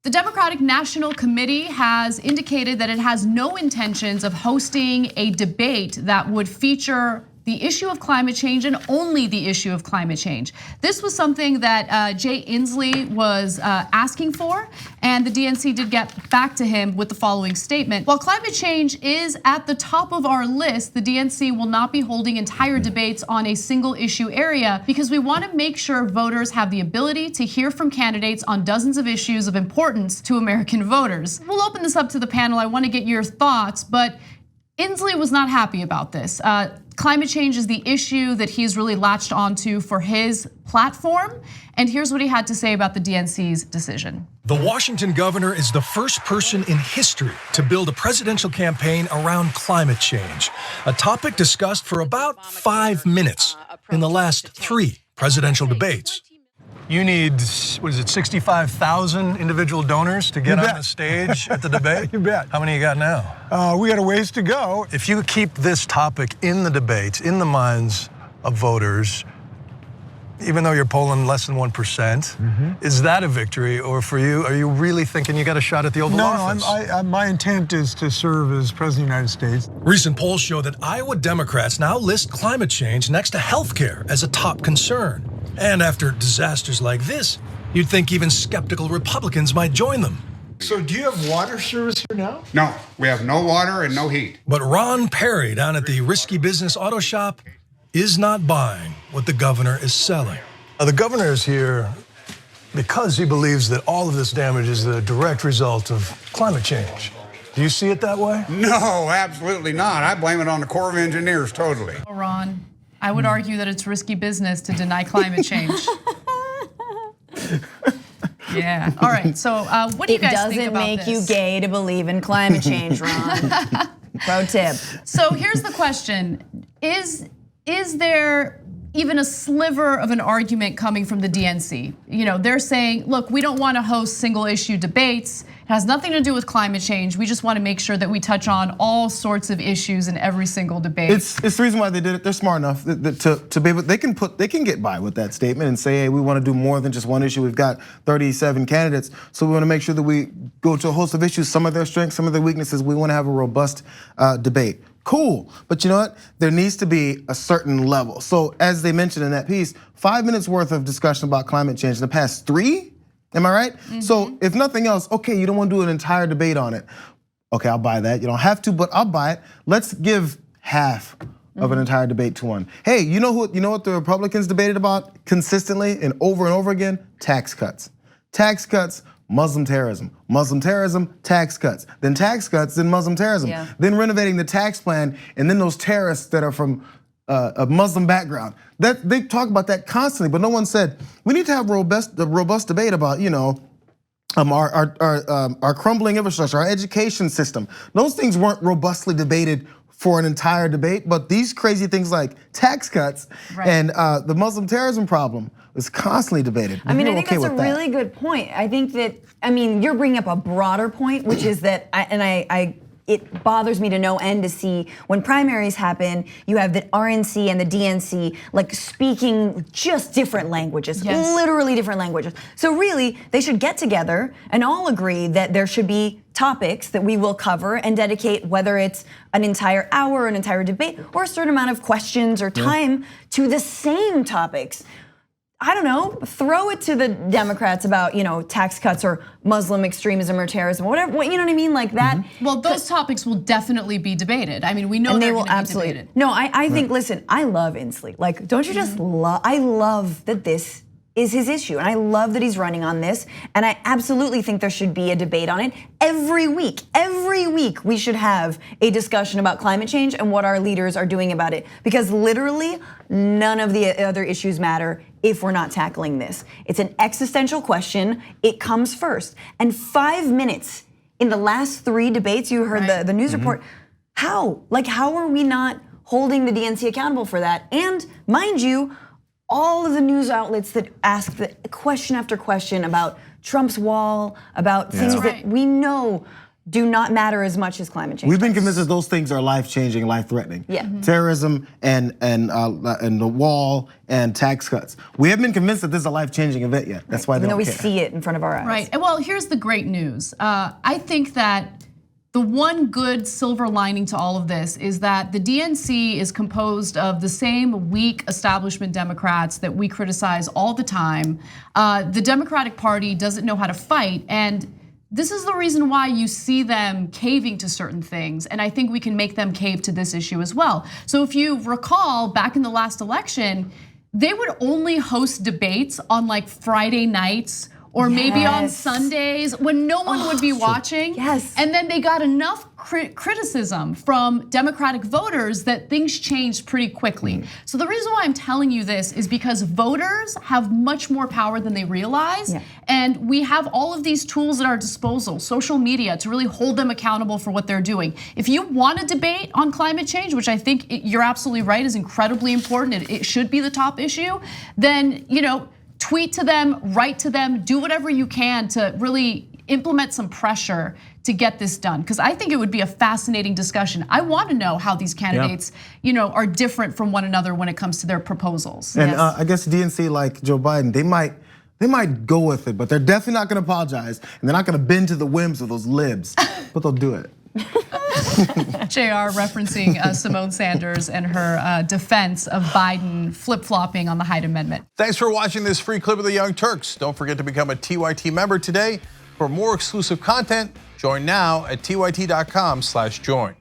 The Democratic National Committee has indicated that it has no intentions of hosting a debate that would feature the issue of climate change and only the issue of climate change. This was something that Jay Inslee was asking for, and the DNC did get back to him with the following statement. While climate change is at the top of our list, the DNC will not be holding entire debates on a single issue area because we want to make sure voters have the ability to hear from candidates on dozens of issues of importance to American voters. We'll open this up to the panel. I want to get your thoughts, but Inslee was not happy about this. Climate change is the issue that he's really latched onto for his platform. And here's what he had to say about the DNC's decision. The Washington governor is the first person in history to build a presidential campaign around climate change, a topic discussed for about 5 minutes in the last 3 presidential debates. You need, what is it, 65,000 individual donors to get on the stage at the debate? You bet. How many you got now? We got a ways to go. If you keep this topic in the debates, in the minds of voters, even though you're polling less than 1%, is that a victory? Or for you, are you really thinking you got a shot at the Oval Office? No, my intent is to serve as President of the United States. Recent polls show that Iowa Democrats now list climate change next to healthcare as a top concern. And after disasters like this, you'd think even skeptical Republicans might join them. So do you have water service here now? No, we have no water and no heat. But Ron Perry down at the Risky Business Auto Shop is not buying what the governor is selling. The governor is here because he believes that all of this damage is the direct result of climate change. Do you see it that way? No, absolutely not. I blame it on the Corps of Engineers totally. Oh, Ron, I would argue that it's risky business to deny climate change. Yeah. All right. So what do you guys think about this? It doesn't make you gay to believe in climate change, Ron. Pro tip. So here's the question: Is there even a sliver of an argument coming from the DNC? You know, they're saying, look, we don't want to host single issue debates. It has nothing to do with climate change. We just want to make sure that we touch on all sorts of issues in every single debate. It's the reason why they did it. They're smart enough to be able, they can get by with that statement and say, hey, we want to do more than just one issue. We've got 37 candidates, so we want to make sure that we go to a host of issues, some of their strengths, some of their weaknesses. We want to have a robust debate. Cool, but you know what? There needs to be a certain level. So as they mentioned in that piece, 5 minutes worth of discussion about climate change in the past 3, am I right? So if nothing else, okay, you don't want to do an entire debate on it. Okay, I'll buy that. You don't have to, but I'll buy it. Let's give half of an entire debate to one. Hey, you know what the Republicans debated about consistently and over again? Tax cuts. Tax cuts, Muslim terrorism, tax cuts, then tax cuts, then Muslim terrorism, then renovating the tax plan, and then those terrorists that are from a Muslim background. That they talk about that constantly, but no one said we need to have a robust debate about our crumbling infrastructure, our education system. Those things weren't robustly debated for an entire debate, but these crazy things like tax cuts and the Muslim terrorism problem was constantly debated. I mean, I think that's a really good point. I think that, you're bringing up a broader point, which is that, it bothers me to no end to see when primaries happen, you have the RNC and the DNC like speaking just different languages, literally different languages. So really, they should get together and all agree that there should be topics that we will cover and dedicate, whether it's an entire hour, an entire debate, or a certain amount of questions or time to the same topics. I don't know, throw it to the Democrats about, tax cuts or Muslim extremism or terrorism, whatever, you know what I mean, like that. Well, those topics will definitely be debated. We know and they will absolutely be debated. No, I think, listen, I love Inslee. Like, don't you just love, I love that this is his issue. And I love that he's running on this. And I absolutely think there should be a debate on it every week. Every week we should have a discussion about climate change and what our leaders are doing about it. Because literally none of the other issues matter if we're not tackling this. It's an existential question. It comes first. And 5 minutes in the last 3 debates, you heard the news report. How? Like, how are we not holding the DNC accountable for that? And mind you, all of the news outlets that ask the question after question about Trump's wall, about things that we know do not matter as much as climate change. We've been convinced that those things are life-changing, life-threatening. Yeah. Terrorism and the wall and tax cuts. We haven't been convinced that this is a life-changing event yet. That's why they Even though don't we care. see it in front of our eyes. Right. And well, here's the great news. I think that the one good silver lining to all of this is that the DNC is composed of the same weak establishment Democrats that we criticize all the time. The Democratic Party doesn't know how to fight, and this is the reason why you see them caving to certain things, and I think we can make them cave to this issue as well. So if you recall, back in the last election, they would only host debates on like Friday nights or maybe on Sundays when no one would be watching. Yes. And then they got enough criticism from Democratic voters that things changed pretty quickly. So the reason why I'm telling you this is because voters have much more power than they realize. And we have all of these tools at our disposal, social media, to really hold them accountable for what they're doing. If you want a debate on climate change, which I think you're absolutely right is incredibly important, it should be the top issue, then tweet to them, write to them, do whatever you can to really implement some pressure to get this done. Because I think it would be a fascinating discussion. I want to know how these candidates, are different from one another when it comes to their proposals. And I guess DNC, like Joe Biden, they might go with it, but they're definitely not going to apologize, and they're not going to bend to the whims of those libs, but they'll do it. Jayar referencing Simone Sanders and her defense of Biden flip-flopping on the Hyde Amendment. Thanks for watching this free clip of the Young Turks. Don't forget to become a TYT member today. For more exclusive content, join now at tyt.com/join.